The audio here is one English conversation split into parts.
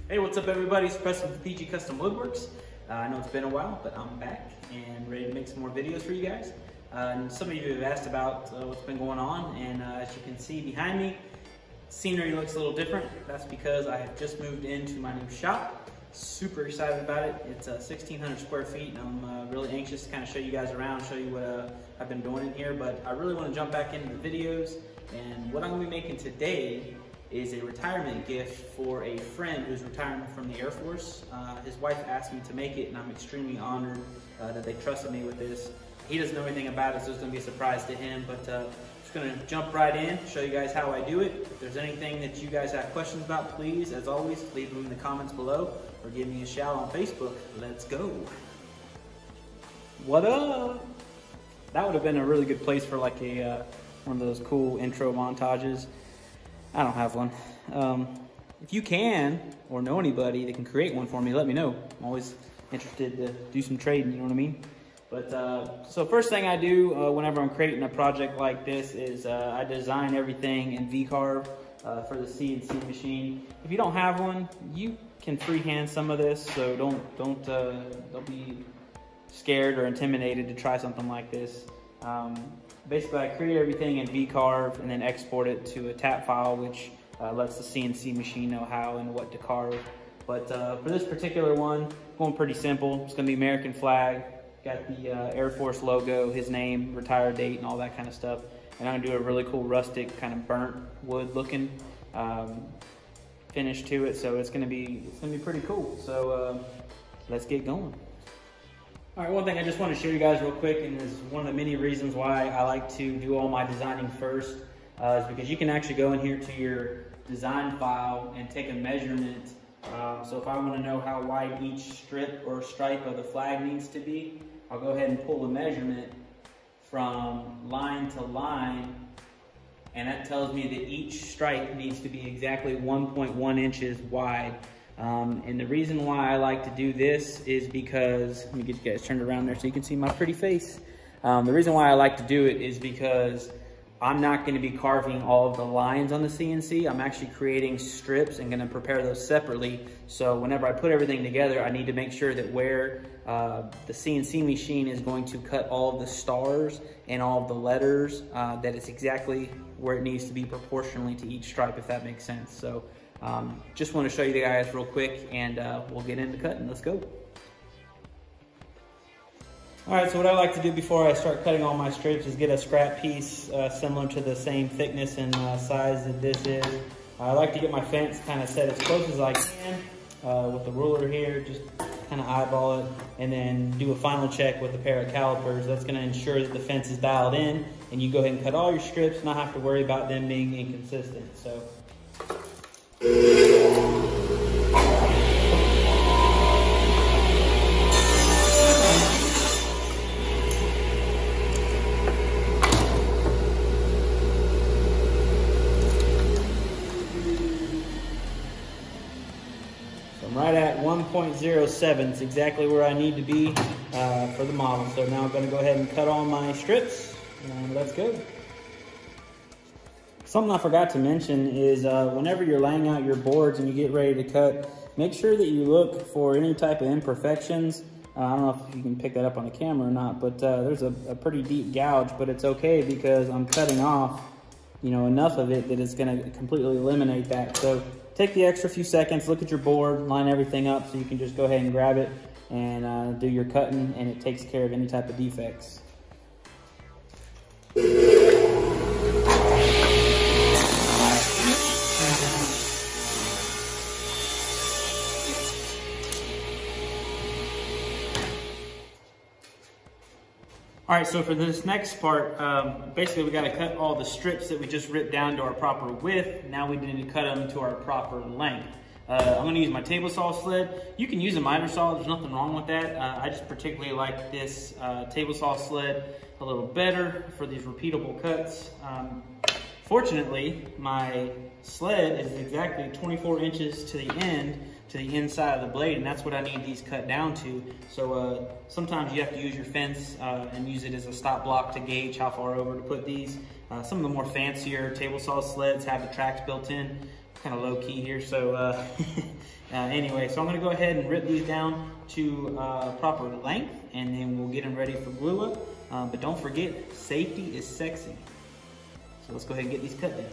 Hey, what's up everybody? It's Preston with PG Custom Woodworks. I know it's been a while, but I'm back and ready to make some more videos for you guys. And some of you have asked about what's been going on, and as you can see behind me, scenery looks a little different. That's because I have just moved into my new shop. Super excited about it. It's 1,600 square feet, and I'm really anxious to kind of show you guys around, show you what I've been doing in here. But I really want to jump back into the videos, and what I'm going to be making today is a retirement gift for a friend who's retiring from the Air Force. His wife asked me to make it, and I'm extremely honored that they trusted me with this. He doesn't know anything about it, so it's going to be a surprise to him, but just going to jump right in, show you guys how I do it. If there's anything that you guys have questions about, please, as always, leave them in the comments below or give me a shout on Facebook. Let's go. What up? That would have been a really good place for like a one of those cool intro montages. I don't have one. If you can, or know anybody that can create one for me, let me know. I'm always interested to do some trading, you know what I mean? But, so first thing I do whenever I'm creating a project like this is I design everything in V-carve for the CNC machine. If you don't have one, you can freehand some of this, so don't be scared or intimidated to try something like this. Basically, I create everything in V-carve and then export it to a tap file, which lets the CNC machine know how and what to carve. But for this particular one, going pretty simple. It's gonna be American flag, got the Air Force logo, his name, retire date, and all that kind of stuff. And I'm gonna do a really cool rustic, kind of burnt wood looking finish to it. So it's gonna be pretty cool. So let's get going. All right, one thing I just want to show you guys real quick, and is one of the many reasons why I like to do all my designing first, is because you can actually go in here to your design file and take a measurement. So if I want to know how wide each strip or stripe of the flag needs to be, I'll go ahead and pull a measurement from line to line, and that tells me that each stripe needs to be exactly 1.1 inches wide. And the reason why I like to do this is because, let me get you guys turned around there so you can see my pretty face. The reason why I like to do it is because I'm not gonna be carving all of the lines on the CNC. I'm actually creating strips and gonna prepare those separately. So whenever I put everything together, I need to make sure that where the CNC machine is going to cut all of the stars and all of the letters, that it's exactly where it needs to be proportionally to each stripe, if that makes sense. So just want to show you guys real quick, and we'll get into cutting. Let's go. All right, so what I like to do before I start cutting all my strips is get a scrap piece similar to the same thickness and size that this is. I like to get my fence kind of set as close as I can with the ruler here, just kind of eyeball it, and then do a final check with a pair of calipers. That's going to ensure that the fence is dialed in, and you go ahead and cut all your strips, not have to worry about them being inconsistent. So. I'm right at 1.07. It's exactly where I need to be for the model. So now I'm going to go ahead and cut all my strips, and let's go. Something I forgot to mention is whenever you're laying out your boards and you get ready to cut, make sure that you look for any type of imperfections. I don't know if you can pick that up on the camera or not, but there's a pretty deep gouge, but it's okay because I'm cutting off, you know, enough of it that it's going to completely eliminate that. So take the extra few seconds, look at your board, line everything up so you can just go ahead and grab it and do your cutting, and it takes care of any type of defects. All right, so for this next part, basically we got to cut all the strips that we just ripped down to our proper width. Now we need to cut them to our proper length. I'm going to use my table saw sled. You can use a miter saw, there's nothing wrong with that. I just particularly like this table saw sled a little better for these repeatable cuts. Fortunately, my sled is exactly 24 inches to the end, to the inside of the blade, and that's what I need these cut down to. So sometimes you have to use your fence and use it as a stop block to gauge how far over to put these. Some of the more fancier table saw sleds have the tracks built in, kind of low key here. So Anyway, so I'm gonna go ahead and rip these down to proper length, and then we'll get them ready for glue up. But don't forget, safety is sexy. So let's go ahead and get these cut down.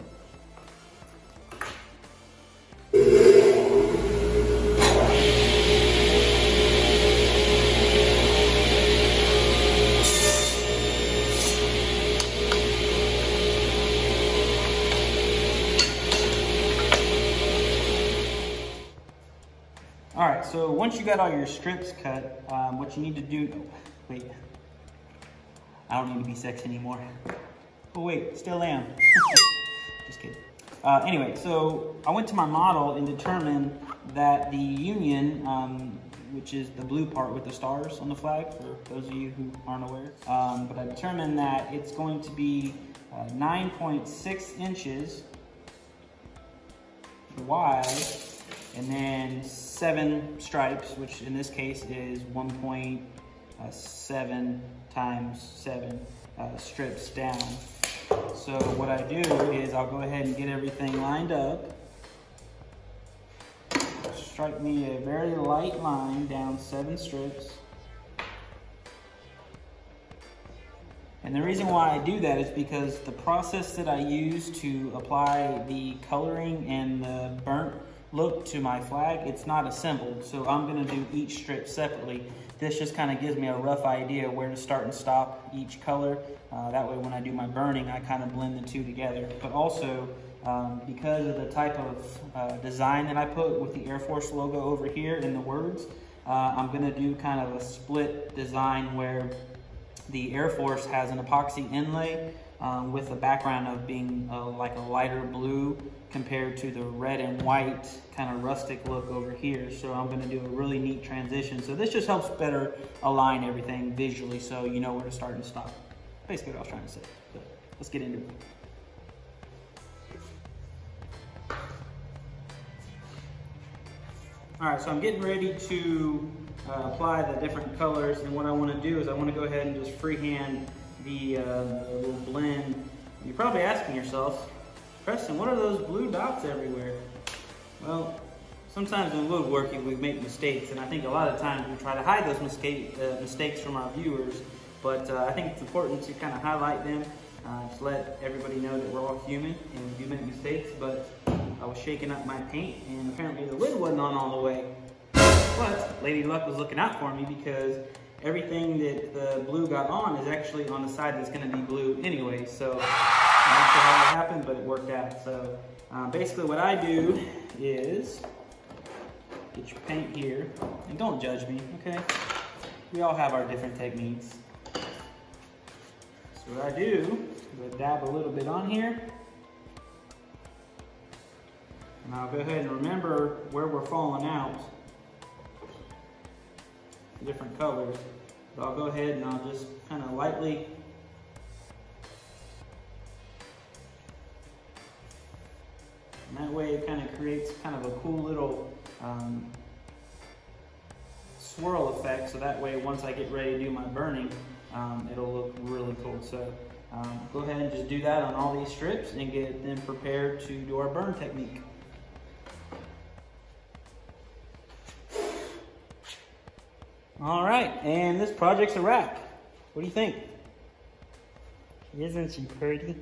All right, so once you got all your strips cut, what you need to do, wait, I don't need to be sexy anymore. Oh wait, still am. Just kidding. Anyway, so I went to my model and determined that the union, which is the blue part with the stars on the flag, for those of you who aren't aware, but I determined that it's going to be 9.6 inches wide, and then 7 stripes, which in this case is 1.7 times 7 strips down. So what I do is I'll go ahead and get everything lined up. Strike me a very light line down 7 strips. And the reason why I do that is because the process that I use to apply the coloring and the burnt look to my flag, it's not assembled. So I'm gonna do each strip separately. This just kind of gives me a rough idea where to start and stop each color. That way when I do my burning, I kind of blend the two together. But also, because of the type of design that I put with the Air Force logo over here in the words, I'm gonna do kind of a split design where the Air Force has an epoxy inlay with a background of being like a lighter blue compared to the red and white kind of rustic look over here. So I'm gonna do a really neat transition. So this just helps better align everything visually so you know where to start and stop. Basically what I was trying to say, but let's get into it. All right, so I'm getting ready to apply the different colors, and what I want to do is I want to go ahead and just freehand the little blend. You're probably asking yourself, Preston, what are those blue dots everywhere? Well, sometimes in woodworking we make mistakes, and I think a lot of times we try to hide those mistakes from our viewers, but I think it's important to kind of highlight them, just let everybody know that we're all human and we do make mistakes. But I was shaking up my paint, and apparently the lid wasn't on all the way. But Lady Luck was looking out for me, because everything that the blue got on is actually on the side that's going to be blue anyway. So I'm not sure how that happened, but it worked out. So basically what I do is get your paint here, and don't judge me, okay? We all have our different techniques. So what I do is I dab a little bit on here. And I'll go ahead and remember where we're falling out, different colors. So I'll go ahead and I'll just kind of lightly and that way it kind of creates kind of a cool little swirl effect. So that way once I get ready to do my burning, it'll look really cool. So go ahead and just do that on all these strips and get them prepared to do our burn technique. All right, and this project's a wrap. What do you think? Isn't she pretty?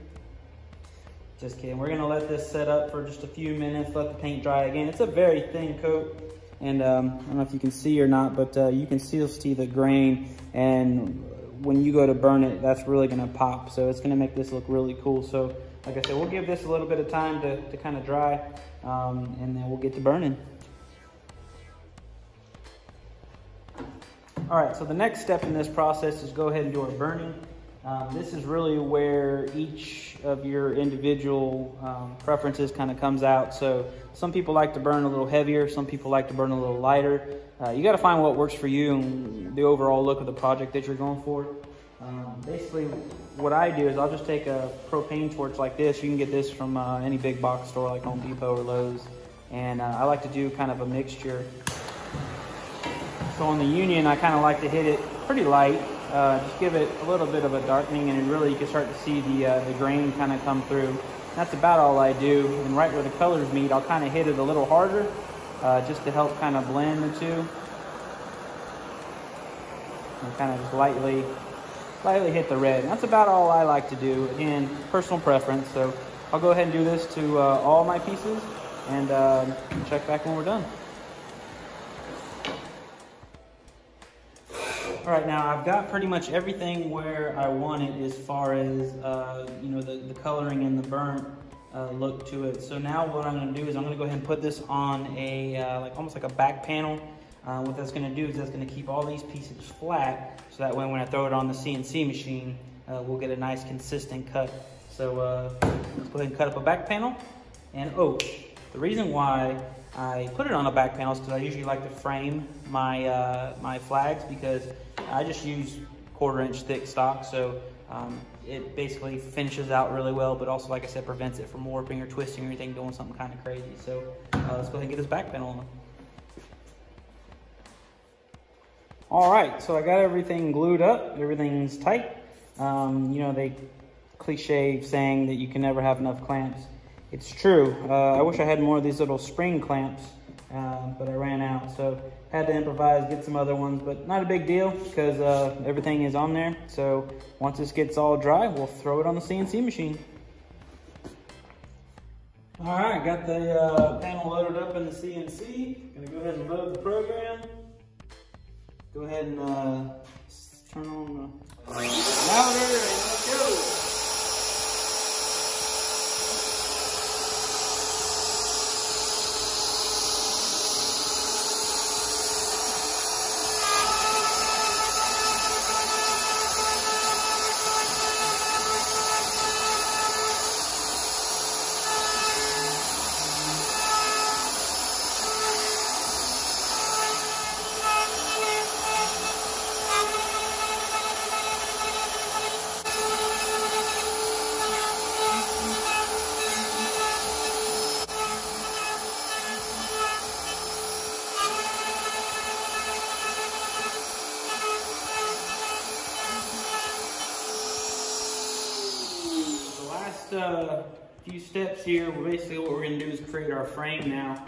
Just kidding. We're gonna let this set up for just a few minutes, let the paint dry again. It's a very thin coat, and I don't know if you can see or not, but you can still see the grain, and when you go to burn it, that's really gonna pop. So it's gonna make this look really cool. So like I said, we'll give this a little bit of time to kind of dry, and then we'll get to burning. All right, so the next step in this process is go ahead and do our burning. This is really where each of your individual preferences kind of comes out. So some people like to burn a little heavier, some people like to burn a little lighter. You got to find what works for you and the overall look of the project that you're going for. Basically, what I do is I'll just take a propane torch like this. You can get this from any big box store like Home Depot or Lowe's. And I like to do kind of a mixture. So on the union, I kind of like to hit it pretty light. Just give it a little bit of a darkening, and really you can start to see the grain kind of come through. That's about all I do. And right where the colors meet, I'll kind of hit it a little harder, just to help kind of blend the two. And kind of just lightly hit the red. And that's about all I like to do. Again, personal preference. So I'll go ahead and do this to all my pieces and check back when we're done. All right, now I've got pretty much everything where I want it as far as you know, the coloring and the burnt look to it. So now what I'm going to do is I'm going to go ahead and put this on a almost like a back panel. What that's going to do is that's going to keep all these pieces flat, so that way when I throw it on the CNC machine, we'll get a nice consistent cut. So let's go ahead and cut up a back panel. And oh, the reason why I put it on a back panel is because I usually like to frame my my flags, because I just use 1/4 inch thick stock, so it basically finishes out really well, but also, like I said, prevents it from warping or twisting or anything, doing something kind of crazy. So let's go ahead and get this back panel on. All right, so I got everything glued up, everything's tight. You know, they cliche saying that you can never have enough clamps. It's true. I wish I had more of these little spring clamps, but I ran out. So had to improvise, get some other ones, but not a big deal because everything is on there. So once this gets all dry, we'll throw it on the CNC machine. All right, got the panel loaded up in the CNC. Gonna go ahead and load the program. Go ahead and turn on the louder and let's go. Few steps here. Well, basically what we're going to do is create our frame now.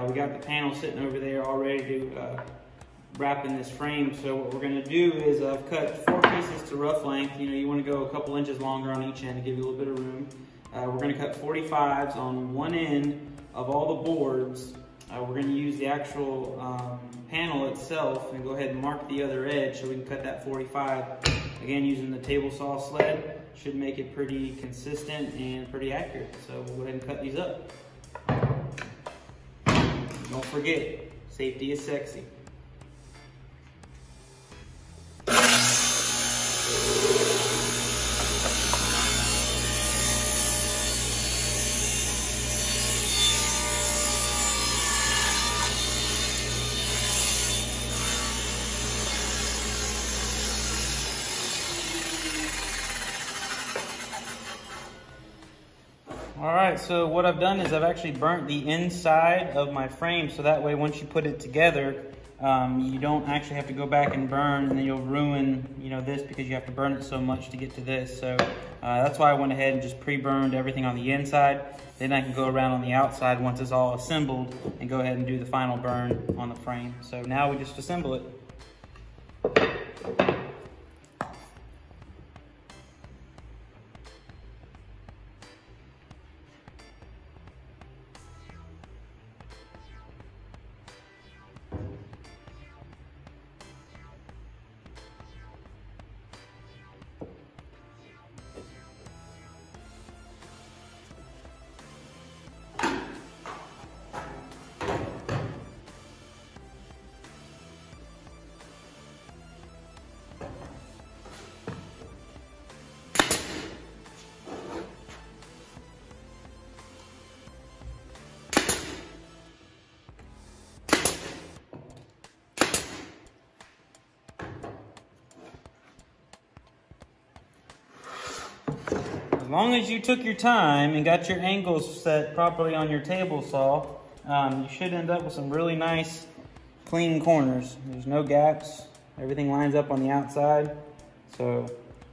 We got the panel sitting over there all ready to wrap in this frame. So what we're going to do is I've cut 4 pieces to rough length. You know, you want to go a couple inches longer on each end to give you a little bit of room. We're going to cut 45s on one end of all the boards. We're going to use the actual panel itself and go ahead and mark the other edge so we can cut that 45. Again, using the table saw sled should make it pretty consistent and pretty accurate. So we'll go ahead and cut these up. Don't forget, safety is sexy. All right, so what I've done is I've actually burnt the inside of my frame, so that way once you put it together, you don't actually have to go back and burn, and then you'll ruin, you know, this because you have to burn it so much to get to this. So that's why I went ahead and just pre-burned everything on the inside. Then I can go around on the outside once it's all assembled and go ahead and do the final burn on the frame. So now we just assemble it. As long as you took your time and got your angles set properly on your table saw, you should end up with some really nice, clean corners. There's no gaps. Everything lines up on the outside. So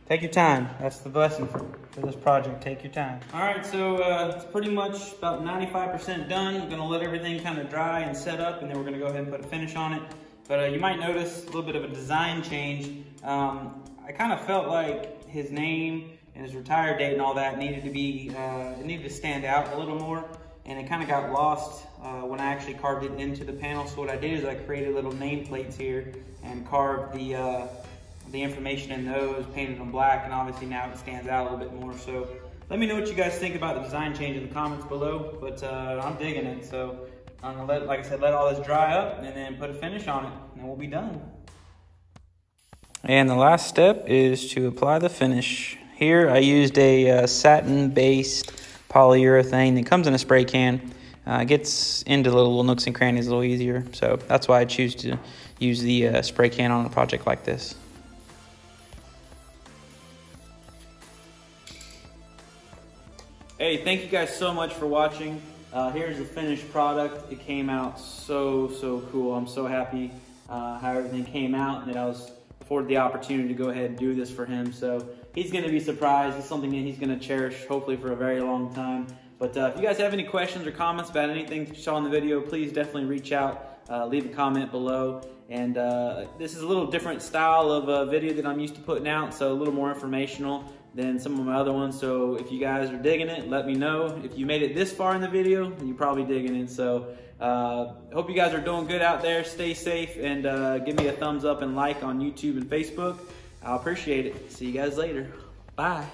Take your time. That's the blessing for this project. Take your time. All right, so it's pretty much about 95% done. I'm gonna let everything kind of dry and set up, and then we're gonna go ahead and put a finish on it. But you might notice a little bit of a design change. I kind of felt like his name and his retire date and all that needed to be, it needed to stand out a little more, and it kind of got lost when I actually carved it into the panel. So what I did is I created little nameplates here and carved the information in those, painted them black, and obviously now it stands out a little bit more. So let me know what you guys think about the design change in the comments below, but I'm digging it. So I'm gonna let, like I said, let all this dry up and then put a finish on it, and we'll be done. And the last step is to apply the finish. Here I used a satin-based polyurethane that comes in a spray can. It gets into little nooks and crannies a little easier, so that's why I choose to use the spray can on a project like this. Hey, thank you guys so much for watching. Here's the finished product. It came out so cool. I'm so happy how everything came out, and that I was afforded the opportunity to go ahead and do this for him. So he's gonna be surprised. It's something that he's gonna cherish, hopefully for a very long time. But if you guys have any questions or comments about anything that you saw in the video, please definitely reach out, leave a comment below. And this is a little different style of video that I'm used to putting out, so a little more informational than some of my other ones. So if you guys are digging it, let me know. If you made it this far in the video, then you're probably digging it. So hope you guys are doing good out there. Stay safe, and give me a thumbs up and like on YouTube and Facebook. I'll appreciate it. See you guys later. Bye.